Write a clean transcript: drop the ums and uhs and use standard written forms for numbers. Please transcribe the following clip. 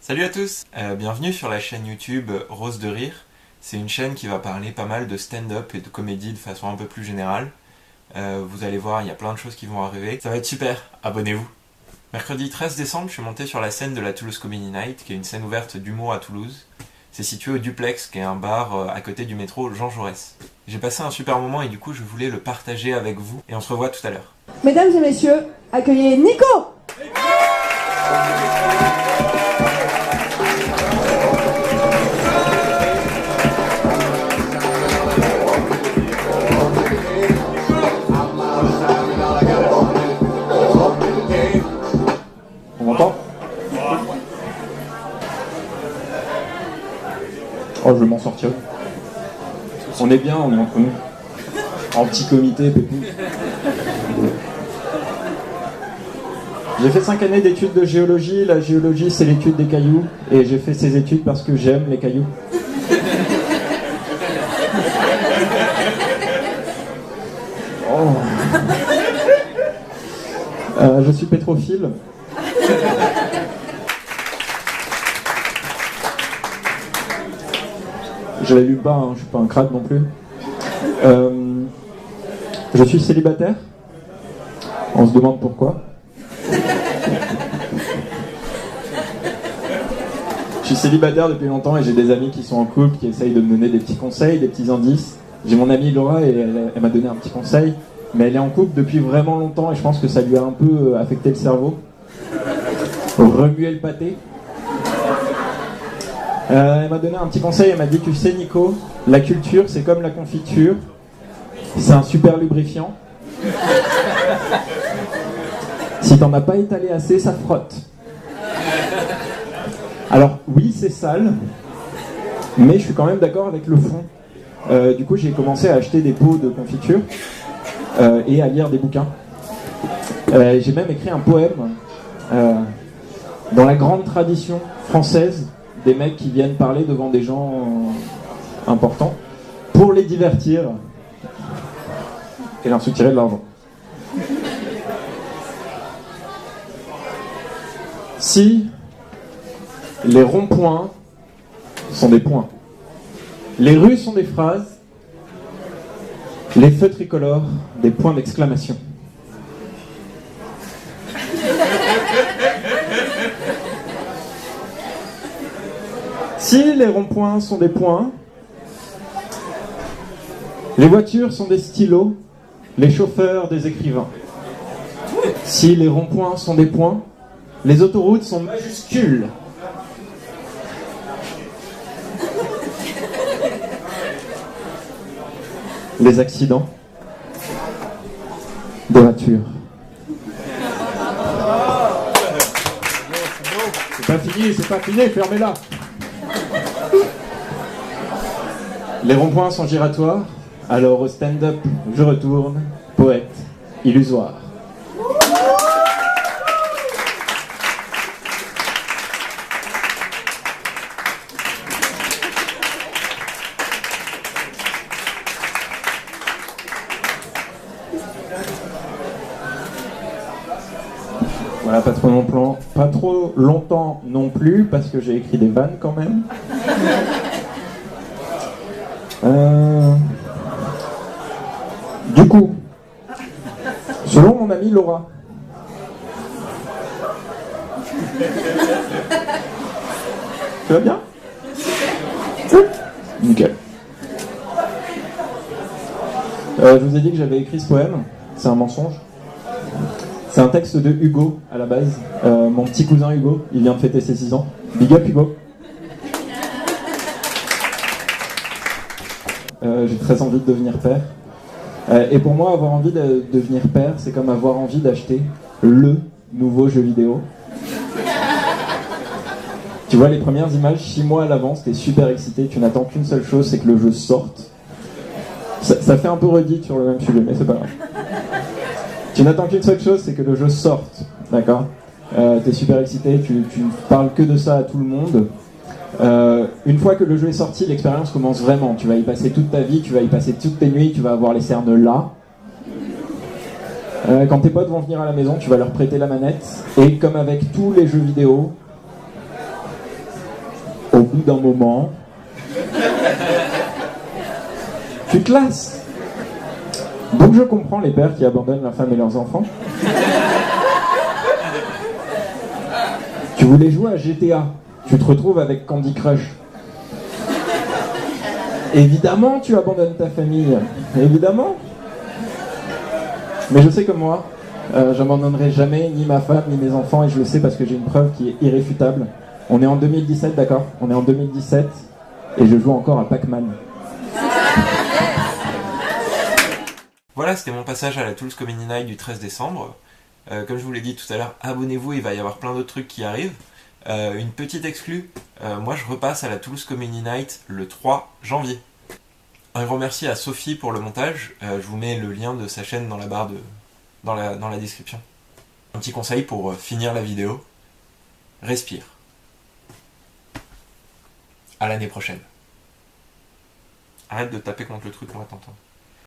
Salut à tous, bienvenue sur la chaîne YouTube Rose de Rire. C'est une chaîne qui va parler pas mal de stand-up et de comédie de façon un peu plus générale. Vous allez voir, il y a plein de choses qui vont arriver. Ça va être super, abonnez-vous. Mercredi 13 décembre, je suis monté sur la scène de la Toulouse Comedy Night, qui est une scène ouverte d'humour à Toulouse. C'est situé au Duplex, qui est un bar à côté du métro Jean Jaurès. J'ai passé un super moment et du coup je voulais le partager avec vous et on se revoit tout à l'heure. Mesdames et messieurs, accueillez Nico. On m'entend ? Oh, je vais m'en sortir. On est bien, on est entre nous. En petit comité, pépou. J'ai fait 5 années d'études de géologie. La géologie, c'est l'étude des cailloux. Et j'ai fait ces études parce que j'aime les cailloux. Oh. Je suis pétrophile. Je l'ai lu pas, hein, je suis pas un crade non plus. Je suis célibataire. On se demande pourquoi. Je suis célibataire depuis longtemps et j'ai des amis qui sont en couple, qui essayent de me donner des petits conseils, des petits indices. J'ai mon amie Laura et elle m'a donné un petit conseil, mais elle est en couple depuis vraiment longtemps et je pense que ça lui a un peu affecté le cerveau. Remuer le pâté. Elle m'a donné un petit conseil, elle m'a dit: tu sais Nico, la culture c'est comme la confiture, c'est un super lubrifiant. Si t'en as pas étalé assez, ça frotte. Alors oui, c'est sale, mais je suis quand même d'accord avec le fond. Du coup, j'ai commencé à acheter des pots de confiture et à lire des bouquins. J'ai même écrit un poème dans la grande tradition française des mecs qui viennent parler devant des gens importants pour les divertir et leur soutirer de l'argent. Si les ronds-points sont des points, les rues sont des phrases, les feux tricolores des points d'exclamation. Si les ronds-points sont des points, les voitures sont des stylos, les chauffeurs des écrivains. Si les ronds-points sont des points, les autoroutes sont majuscules. Les accidents de voitures. C'est pas fini, fermez-la. Les ronds-points sont giratoires, alors au stand-up, je retourne, poète illusoire. Voilà, pas trop longtemps non plus, parce que j'ai écrit des vannes quand même. Du coup, selon mon amie Laura, tu vas bien ? Nickel. Je vous ai dit que j'avais écrit ce poème, c'est un mensonge. C'est un texte de Hugo à la base, mon petit cousin Hugo, il vient de fêter ses 6 ans. Big up Hugo. J'ai très envie de devenir père. Et pour moi, avoir envie de devenir père, c'est comme avoir envie d'acheter le nouveau jeu vidéo. Tu vois les premières images 6 mois à l'avance, t'es super excité, tu n'attends qu'une seule chose, c'est que le jeu sorte. Ça fait un peu redite sur le même sujet, mais c'est pas grave. Tu n'attends qu'une seule chose, c'est que le jeu sorte, d'accord ? T'es super excité, tu ne parles que de ça à tout le monde. Une fois que le jeu est sorti, l'expérience commence vraiment. Tu vas y passer toute ta vie, tu vas y passer toutes tes nuits, tu vas avoir les cernes là. Quand tes potes vont venir à la maison, tu vas leur prêter la manette. Et comme avec tous les jeux vidéo, bout d'un moment, tu te lasses. Donc je comprends les pères qui abandonnent leurs femmes et leurs enfants. Tu voulais jouer à GTA, tu te retrouves avec Candy Crush. Évidemment, tu abandonnes ta famille. Évidemment. Mais je sais que moi, j'abandonnerai jamais ni ma femme ni mes enfants, et je le sais parce que j'ai une preuve qui est irréfutable. On est en 2017, d'accord? On est en 2017 et je joue encore à Pac-Man. Voilà, c'était mon passage à la Tools Comedy Night du 13 décembre. Comme je vous l'ai dit tout à l'heure, abonnez-vous, il va y avoir plein d'autres trucs qui arrivent. Une petite exclue, moi je repasse à la Tools Comedy Night le 3 janvier. Un grand merci à Sophie pour le montage, je vous mets le lien de sa chaîne dans la barre dans la description. Un petit conseil pour finir la vidéo, respire. À l'année prochaine. Arrête de taper contre le truc, on va t'entendre.